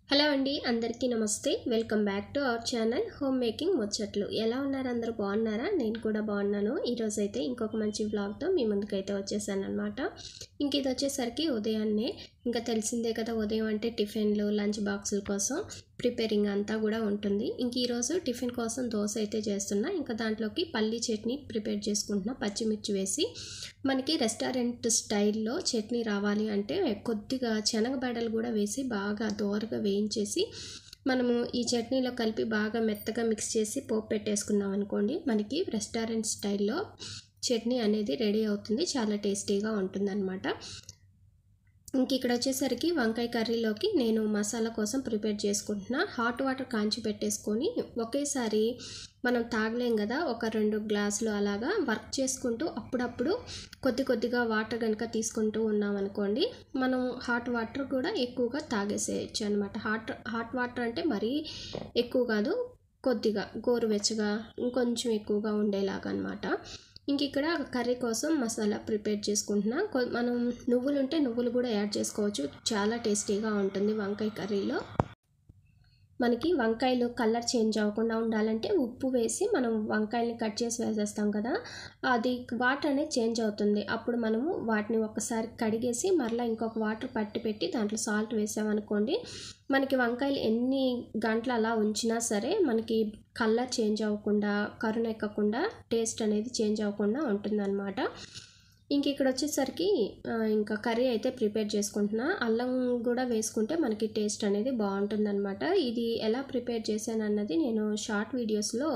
Hello అండి, అందరికీ నమస్తే. Welcome back to our channel home making ముచ్చట్లు. ఎలా ఉన్నారు? అందరూ బాగున్నారా? నేను కూడా బాగున్నాను. ఈరోజు అయితే ఇంకొక మంచి వ్లాగ్తో మీ ముందుకైతే వచ్చేసాను అనమాట. ఇంక ఇది వచ్చేసరికి ఉదయాన్నే, ఇంకా తెలిసిందే కదా, ఉదయం అంటే టిఫిన్లు, లంచ్ బాక్సుల కోసం ప్రిపేరింగ్ అంతా కూడా ఉంటుంది. ఇంక ఈరోజు టిఫిన్ కోసం దోశ అయితే చేస్తున్నా. ఇంకా దాంట్లోకి పల్లీ చట్నీ ప్రిపేర్ చేసుకుంటున్నా, పచ్చిమిర్చి వేసి. మనకి రెస్టారెంట్ స్టైల్లో చట్నీ రావాలి అంటే కొద్దిగా శనగబెడలు కూడా వేసి బాగా దోరగా వేయించేసి మనము ఈ చట్నీలో కలిపి బాగా మెత్తగా మిక్స్ చేసి పోపు పెట్టేసుకున్నాం అనుకోండి, మనకి రెస్టారెంట్ స్టైల్లో చట్నీ అనేది రెడీ అవుతుంది. చాలా టేస్టీగా ఉంటుందన్నమాట. ఇంక ఇక్కడ వచ్చేసరికి వంకాయ కర్రీలోకి నేను మసాలా కోసం ప్రిపేర్ చేసుకుంటున్నా. హాట్ వాటర్ కాంచి పెట్టేసుకొని ఒకేసారి మనం తాగలేం కదా, ఒక 2 గ్లాసులు అలాగా వర్క్ చేసుకుంటూ అప్పుడప్పుడు కొద్దిగా వాటర్ కనుక తీసుకుంటూ ఉన్నాం అనుకోండి, మనం హాట్ వాటర్ కూడా ఎక్కువగా తాగేసేయచ్చు అనమాట. హాట్ వాటర్ అంటే మరీ ఎక్కువ కాదు, కొద్దిగా గోరువెచ్చగా ఇంకొంచెం ఎక్కువగా ఉండేలాగా అనమాట. ఇంక ఇక్కడ కర్రీ కోసం మసాలా ప్రిపేర్ చేసుకుంటున్నా. మనం నువ్వులు ఉంటే నువ్వులు కూడా యాడ్ చేసుకోవచ్చు, చాలా టేస్టీగా ఉంటుంది వంకాయ కర్రీలో. మనకి వంకాయలు కలర్ చేంజ్ అవ్వకుండా ఉండాలంటే ఉప్పు వేసి మనం వంకాయల్ని కట్ చేసి వేసేస్తాం కదా, అది వాటర్ అనేది చేంజ్ అవుతుంది. అప్పుడు మనము వాటిని ఒకసారి కడిగేసి మరలా ఇంకొక వాటర్ పట్టి పెట్టి దాంట్లో సాల్ట్ వేసామనుకోండి, మనకి వంకాయలు ఎన్ని గంటలు అలా ఉంచినా సరే మనకి కలర్ చేంజ్ అవ్వకుండా, కరుణ ఎక్కకుండా, టేస్ట్ అనేది చేంజ్ అవ్వకుండా ఉంటుందన్నమాట. ఇంక ఇక్కడ వచ్చేసరికి ఇంకా కర్రీ అయితే ప్రిపేర్ చేసుకుంటున్నా. అల్లం కూడా వేసుకుంటే మనకి టేస్ట్ అనేది బాగుంటుందన్నమాట. ఇది ఎలా ప్రిపేర్ చేశాను అన్నది నేను షార్ట్ వీడియోస్లో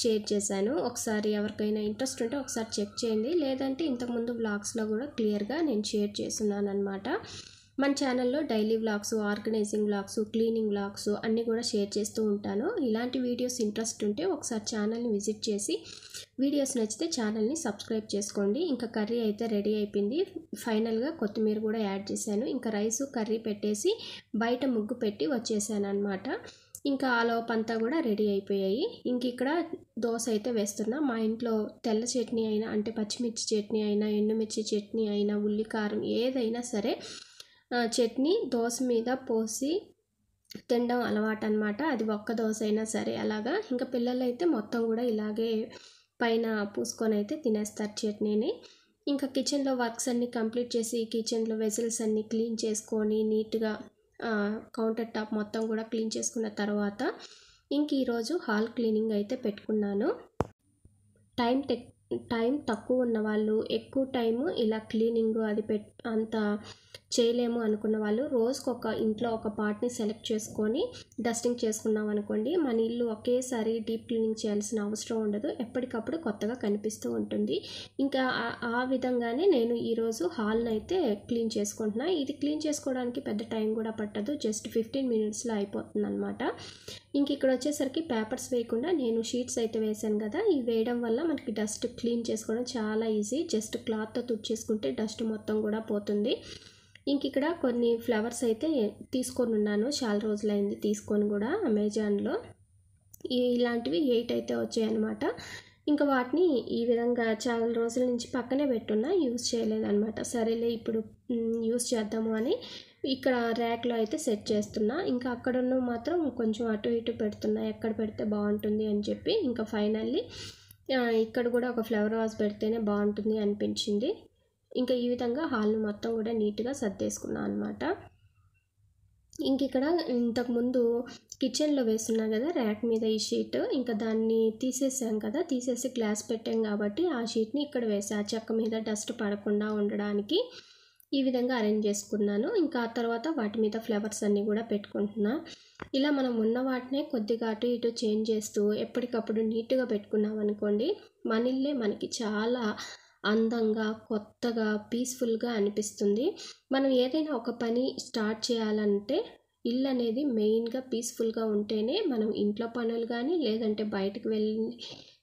షేర్ చేశాను. ఒకసారి ఎవరికైనా ఇంట్రెస్ట్ ఉంటే ఒకసారి చెక్ చేయండి, లేదంటే ఇంతకుముందు వ్లాగ్స్లో కూడా క్లియర్గా నేను షేర్ చేస్తున్నాను అనమాట. మన ఛానల్లో daily vlogs, organizing vlogs, cleaning vlogs అన్నీ కూడా షేర్ చేస్తూ ఉంటాను. ఇలాంటి వీడియోస్ ఇంట్రెస్ట్ ఉంటే ఒకసారి ఛానల్ని విజిట్ చేసి వీడియోస్ నచ్చితే ఛానల్ని సబ్స్క్రైబ్ చేసుకోండి. ఇంకా కర్రీ అయితే రెడీ అయిపోయింది. ఫైనల్గా కొత్తిమీర కూడా యాడ్ చేశాను. ఇంకా రైసు కర్రీ పెట్టేసి బయట ముగ్గు పెట్టి వచ్చేసాను అనమాట. ఇంకా ఆలోపంతా కూడా రెడీ అయిపోయాయి. ఇంక ఇక్కడ దోశ అయితే వేస్తున్నా. మా ఇంట్లో తెల్ల చట్నీ అయినా, అంటే పచ్చిమిర్చి చట్నీ అయినా, ఎండుమిర్చి చట్నీ అయినా, ఉల్లికారం ఏదైనా సరే చట్నీ దోశ మీద పోసి తినడం అలవాటు అనమాట. అది ఒక్క దోశ అయినా సరే అలాగా. ఇంకా పిల్లలు అయితే మొత్తం కూడా ఇలాగే పైన పూసుకొని అయితే తినేస్తారు చట్నీని. ఇంకా కిచెన్లో వర్క్స్ అన్నీ కంప్లీట్ చేసి కిచెన్లో వెజిల్స్ అన్నీ క్లీన్ చేసుకొని నీట్గా కౌంటర్ టాప్ మొత్తం కూడా క్లీన్ చేసుకున్న తర్వాత ఇంక ఈరోజు హాల్ క్లీనింగ్ అయితే పెట్టుకున్నాను. టైం తక్కువ ఉన్న వాళ్ళు, ఎక్కువ టైము ఇలా క్లీనింగ్ అది అంత చేయలేము అనుకున్న వాళ్ళు ఇంట్లో ఒక పార్ట్ని సెలెక్ట్ చేసుకొని డస్టింగ్ చేసుకున్నాం అనుకోండి, మన ఇల్లు ఒకేసారి డీప్ క్లీనింగ్ చేయాల్సిన అవసరం ఉండదు. ఎప్పటికప్పుడు కొత్తగా కనిపిస్తూ ఉంటుంది. ఇంకా ఆ విధంగానే నేను ఈరోజు హాల్ని అయితే క్లీన్ చేసుకుంటున్నా. ఇది క్లీన్ చేసుకోవడానికి పెద్ద టైం కూడా పట్టదు, జస్ట్ 15 మినిట్స్లో అయిపోతుంది అనమాట. ఇంక ఇక్కడ వచ్చేసరికి పేపర్స్ వేయకుండా నేను షీట్స్ అయితే వేసాను కదా, ఇవి వేయడం వల్ల మనకి డస్ట్ క్లీన్ చేసుకోవడం చాలా ఈజీ. జస్ట్ క్లాత్తో తుడిచేసుకుంటే డస్ట్ మొత్తం కూడా పోతుంది. ఇంక ఇక్కడ కొన్ని ఫ్లవర్స్ అయితే తీసుకొని ఉన్నాను, చాలా రోజులైంది తీసుకొని కూడా అమెజాన్లో. ఇలాంటివి 8 అయితే వచ్చాయన్నమాట. ఇంకా వాటిని ఈ విధంగా చాలా రోజుల నుంచి పక్కనే పెట్టున్నా, యూజ్ చేయలేదన్నమాట. సరేలే ఇప్పుడు యూజ్ చేద్దాము అని ఇక్కడ ర్యాక్లో అయితే సెట్ చేస్తున్నా. ఇంకా అక్కడున్న మాత్రం కొంచెం అటు ఇటు పెడుతున్నా, ఎక్కడ పెడితే బాగుంటుంది అని చెప్పి. ఇంకా ఫైనల్లీ ఇక్కడ కూడా ఒక ఫ్లవర్ వాజ్ పెడితేనే బాగుంటుంది అనిపించింది. ఇంకా ఈ విధంగా హాల్ని మొత్తం కూడా నీట్గా సర్దేసుకున్నాను అనమాట. ఇంక ఇక్కడ ఇంతకుముందు కిచెన్లో వేస్తున్నా కదా ర్యాక్ మీద ఈ షీట్, ఇంకా దాన్ని తీసేసాం కదా, తీసేసి గ్లాస్ పెట్టాం కాబట్టి ఆ షీట్ని ఇక్కడ వేసా, చెక్క మీద డస్ట్ పడకుండా ఉండడానికి. ఈ విధంగా అరేంజ్ చేసుకున్నాను. ఇంకా ఆ తర్వాత వాటి మీద ఫ్లవర్స్ అన్నీ కూడా పెట్టుకుంటున్నా. ఇలా మనం ఉన్న వాటినే కొద్దిగా అటు ఇటు చేంజ్ చేస్తూ ఎప్పటికప్పుడు నీట్గా పెట్టుకున్నాం అనుకోండి, మన ఇల్లే మనకి చాలా అందంగా, కొత్తగా, పీస్ఫుల్గా అనిపిస్తుంది. మనం ఏదైనా ఒక పని స్టార్ట్ చేయాలంటే ఇల్లు అనేది మెయిన్గా పీస్ఫుల్గా ఉంటేనే మనం ఇంట్లో పనులు కానీ, లేదంటే బయటకు వెళ్ళి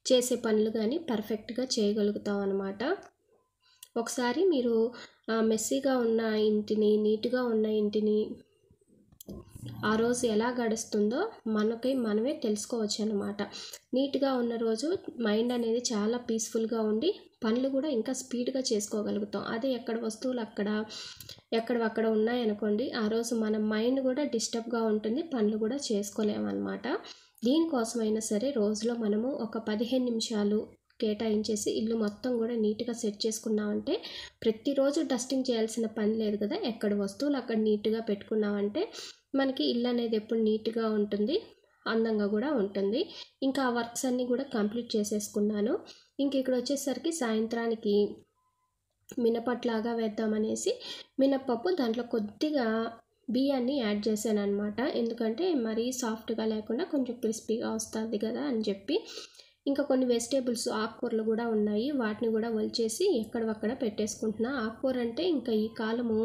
చేసే పనులు కానీ పర్ఫెక్ట్గా చేయగలుగుతాం అన్నమాట. ఒకసారి మీరు మెస్సీగా ఉన్న ఇంటిని, నీట్గా ఉన్న ఇంటిని ఆ రోజు ఎలా గడుస్తుందో మనమే తెలుసుకోవచ్చు అన్నమాట. నీట్గా ఉన్న రోజు మైండ్ అనేది చాలా పీస్ఫుల్గా ఉండి పనులు కూడా ఇంకా స్పీడ్గా చేసుకోగలుగుతాం. అదే ఎక్కడ వస్తువులు ఎక్కడవక్కడ ఉన్నాయనుకోండి, ఆ రోజు మన మైండ్ కూడా డిస్టర్బ్గా ఉంటుంది, పనులు కూడా చేసుకోలేమన్నమాట. దీనికోసమైనా సరే రోజులో మనము ఒక 15 నిమిషాలు కేటాయించేసి ఇల్లు మొత్తం కూడా నీట్గా సెట్ చేసుకున్నామంటే, ప్రతిరోజు డస్టింగ్ చేయాల్సిన పని లేదు కదా. ఎక్కడ వస్తువులు అక్కడ నీట్గా పెట్టుకున్నామంటే మనకి ఇల్లు అనేది ఎప్పుడు నీట్గా ఉంటుంది, అందంగా కూడా ఉంటుంది. ఇంకా ఆ వర్క్స్ అన్నీ కూడా కంప్లీట్ చేసేసుకున్నాను. ఇంక ఇక్కడ వచ్చేసరికి సాయంత్రానికి మినపట్లాగా వేద్దామనేసి మినప్పప్పు దాంట్లో కొద్దిగా బియ్యాన్ని యాడ్ చేశాను అనమాట. ఎందుకంటే మరీ సాఫ్ట్గా లేకుండా కొంచెం క్రిస్పీగా వస్తుంది కదా అని చెప్పి. ఇంకా కొన్ని వెజిటేబుల్స్ ఆకుకూరలు కూడా ఉన్నాయి, వాటిని కూడా ఒలిచేసి ఎక్కడవక్కడ పెట్టేసుకుంటున్నా. ఆకుకూర అంటే ఇంకా ఈ కాలము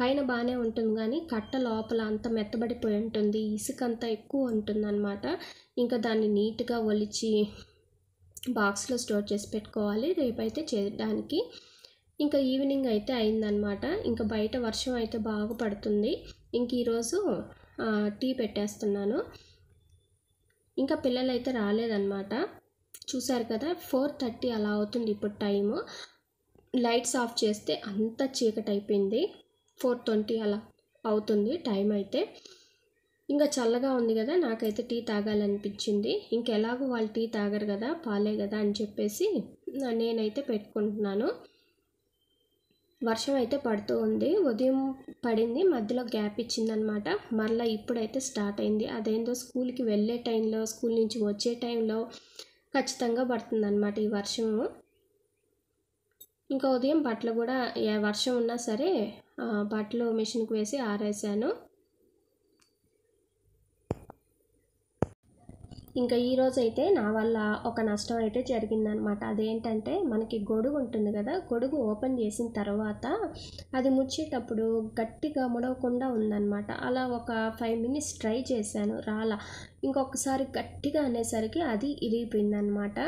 పైన బాగానే ఉంటుంది కానీ కట్ట లోపల అంత మెత్తబడిపోయి ఉంటుంది, ఇసుక అంతా ఎక్కువ ఉంటుందన్నమాట. ఇంకా దాన్ని నీట్గా ఒలిచి బాక్స్లో స్టోర్ చేసి పెట్టుకోవాలి రేపైతే చేయడానికి. ఇంకా ఈవినింగ్ అయితే అయిందనమాట. ఇంకా బయట వర్షం అయితే బాగా పడుతుంది. ఇంక ఈరోజు టీ పెట్టేస్తున్నాను. ఇంకా పిల్లలు అయితే రాలేదన్నమాట. చూసారు కదా 4:30 అలా అవుతుంది ఇప్పుడు టైము. లైట్స్ ఆఫ్ చేస్తే అంత చీకటి అయిపోయింది. 4:20 అలా అవుతుంది టైం అయితే. ఇంకా చల్లగా ఉంది కదా, నాకైతే టీ తాగాలనిపించింది. ఇంకెలాగో వాళ్ళు టీ తాగరు కదా, పాలే కదా అని చెప్పేసి నేనైతే పెట్టుకుంటున్నాను. వర్షం అయితే పడుతూ ఉంది, ఉదయం పడింది, మధ్యలో గ్యాప్ ఇచ్చిందనమాట. మళ్ళీ ఇప్పుడైతే స్టార్ట్ అయింది. అదేందో స్కూల్కి వెళ్ళే టైంలో, స్కూల్ నుంచి వచ్చే టైంలో ఖచ్చితంగా పడుతుందన్నమాట ఈ వర్షము. ఇంకా ఉదయం బట్టలు కూడా వర్షం ఉన్నా సరే బట్టలు మిషన్కి వేసి ఆరేసాను. ఇంకా ఈరోజు అయితే నా వల్ల ఒక నష్టం అయితే జరిగిందనమాట. అదేంటంటే మనకి గొడుగు ఉంటుంది కదా, గొడుగు ఓపెన్ చేసిన తర్వాత అది ముచ్చేటప్పుడు గట్టిగా ముడవకుండా ఉందన్నమాట. అలా ఒక 5 మినిట్స్ ట్రై చేశాను, రాలా. ఇంకొకసారి గట్టిగా అనేసరికి అది ఇరిగిపోయిందనమాట.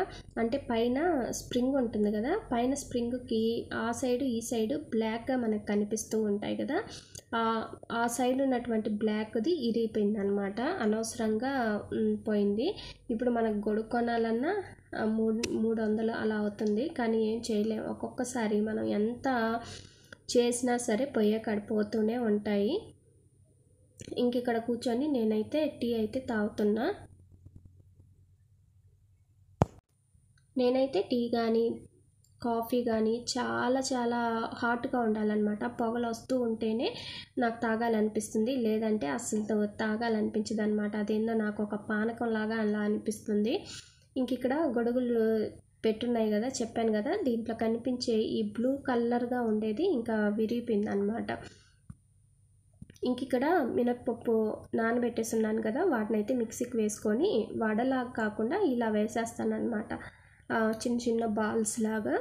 అంటే పైన స్ప్రింగ్ ఉంటుంది కదా, పైన స్ప్రింగ్కి ఆ సైడు ఈ సైడు బ్లాక్గా మనకు కనిపిస్తూ ఉంటాయి కదా, ఆ సైడ్ ఉన్నటువంటి బ్లాక్ది ఇరిగిపోయిందనమాట. అనవసరంగా పోయింది. ఇప్పుడు మనకు గొడుగు కొనాలన్నా 300 అలా అవుతుంది. కానీ ఏం చేయలేము, ఒక్కొక్కసారి మనం ఎంత చేసినా సరే పొయ్యే కడిపోతూనే ఉంటాయి. ఇంక ఇక్కడ కూర్చొని నేనైతే టీ అయితే తాగుతున్నా. నేనైతే టీ కానీ కాఫీ కానీ చాలా చాలా హాట్గా ఉండాలన్నమాట. పొగలు వస్తూ ఉంటేనే నాకు తాగాలనిపిస్తుంది, లేదంటే అస్సలు తాగాలనిపించదు అనమాట. అదేందో నాకు ఒక పానకంలాగా అలా అనిపిస్తుంది. ఇంక ఇక్కడ గొడుగులు పెట్టున్నాయి కదా, చెప్పాను కదా, దీంట్లో కనిపించే ఈ బ్లూ కలర్గా ఉండేది ఇంకా విరిగిపోయింది అనమాట. ఇంక ఇక్కడ మినప్పప్పు నానబెట్టేసి ఉన్నాను కదా, వాటిని అయితే మిక్సీకి వేసుకొని వడలాగా కాకుండా ఇలా వేసేస్తాను అనమాట. చిన్న చిన్న బాల్స్ లాగా.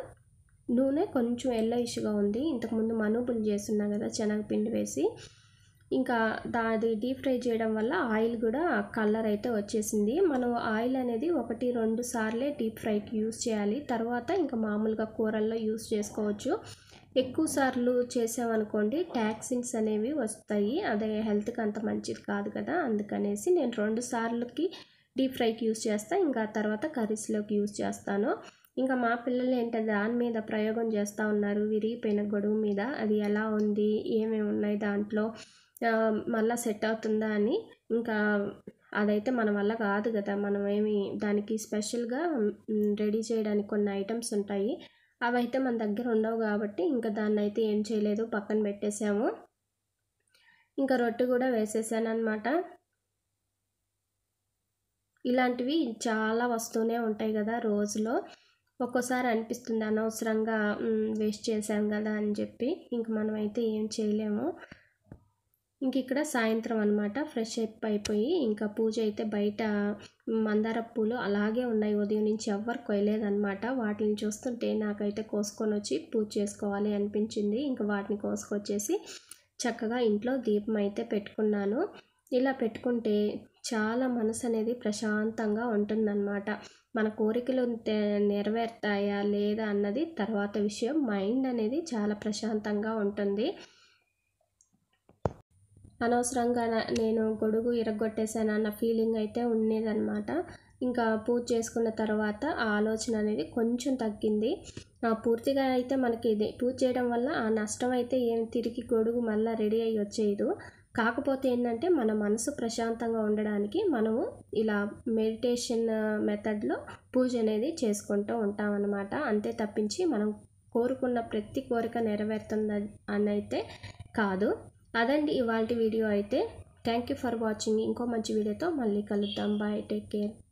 నూనె కొంచెం ఎల్లోయిష్గా ఉంది, ఇంతకుముందు మనుబులు చేస్తున్నా కదా శనగపిండి వేసి. ఇంకా అది డీప్ ఫ్రై చేయడం వల్ల ఆయిల్ కూడా కలర్ అయితే వచ్చేసింది. మనం ఆయిల్ అనేది 1-2 సార్లే డీప్ ఫ్రైకి యూస్ చేయాలి, తర్వాత ఇంకా మామూలుగా కూరల్లో యూస్ చేసుకోవచ్చు. ఎక్కువ సార్లు చేసామనుకోండి టాక్సిన్స్ అనేవి వస్తాయి, అదే హెల్త్కి అంత మంచిది కాదు కదా. అందుకనేసి నేను 2 సార్లకి డీప్ ఫ్రైకి యూస్ చేస్తాను, ఇంకా తర్వాత కర్రీస్లోకి యూస్ చేస్తాను. ఇంకా మా పిల్లలు ఏంటంటే దాని మీద ప్రయోగం చేస్తూ ఉన్నారు, విరిగిపోయిన గొడుగు మీద. అది ఎలా ఉంది, ఏమేమి ఉన్నాయి దాంట్లో, మళ్ళీ సెట్ అవుతుందా అని. ఇంకా అదైతే మన వల్ల కాదు కదా, మనం ఏమి దానికి స్పెషల్గా రెడీ చేయడానికి కొన్ని ఐటమ్స్ ఉంటాయి, అవైతే మన దగ్గర ఉండవు కాబట్టి ఇంకా దాన్ని అయితే ఏం చేయలేదు, పక్కన పెట్టేసాము. ఇంకా రొట్టె కూడా వేసేసాను అనమాట. ఇలాంటివి చాలా వస్తూనే ఉంటాయి కదా రోజులో. ఒక్కోసారి అనిపిస్తుంది అనవసరంగా వేస్ట్ చేసాం కదా అని చెప్పి. ఇంక మనమైతే ఏం చేయలేము. ఇంక ఇక్కడ సాయంత్రం అనమాట, ఫ్రెష్ అప్ అయిపోయి ఇంకా పూజ అయితే బయట మందార పూలు అలాగే ఉన్నాయి, ఉదయం నుంచి ఎవ్వరు కొయ్యలేదన్నమాట. వాటిని చూస్తుంటే నాకైతే కోసుకొని వచ్చి పూజ చేసుకోవాలి అనిపించింది. ఇంకా వాటిని కోసుకొచ్చేసి చక్కగా ఇంట్లో దీపం అయితే పెట్టుకున్నాను. ఇలా పెట్టుకుంటే చాలా మనసు అనేది ప్రశాంతంగా ఉంటుందన్నమాట. మన కోరికలు నెరవేరుతాయా లేదా అన్నది తర్వాత విషయం. మైండ్ అనేది చాలా ప్రశాంతంగా ఉంటుంది. అనవసరంగా నేను గొడుగు ఇరగొట్టేసాను అన్న ఫీలింగ్ అయితే ఉండేదన్నమాట. ఇంకా పూజ చేసుకున్న తర్వాత ఆ ఆలోచన అనేది కొంచెం తగ్గింది. పూర్తిగా అయితే మనకి ఇది పూజ చేయడం వల్ల ఆ నష్టం అయితే ఏం తిరిగి గొడుగు మళ్ళీ రెడీ అయ్యి వచ్చేయదు. కాకపోతే ఏంటంటే మన మనసు ప్రశాంతంగా ఉండడానికి మనము ఇలా మెడిటేషన్ మెథడ్లో పూజ అనేది చేసుకుంటూ ఉంటామన్నమాట. అంతే తప్పించి మనం కోరుకున్న ప్రతి కోరిక నెరవేరుతుంది అని అయితే కాదు. అదండి ఇవాల్టి వీడియో అయితే. Thank you for watching. ఇంకో మంచి వీడియోతో మళ్ళీ కలుద్దాం. Bye, take care.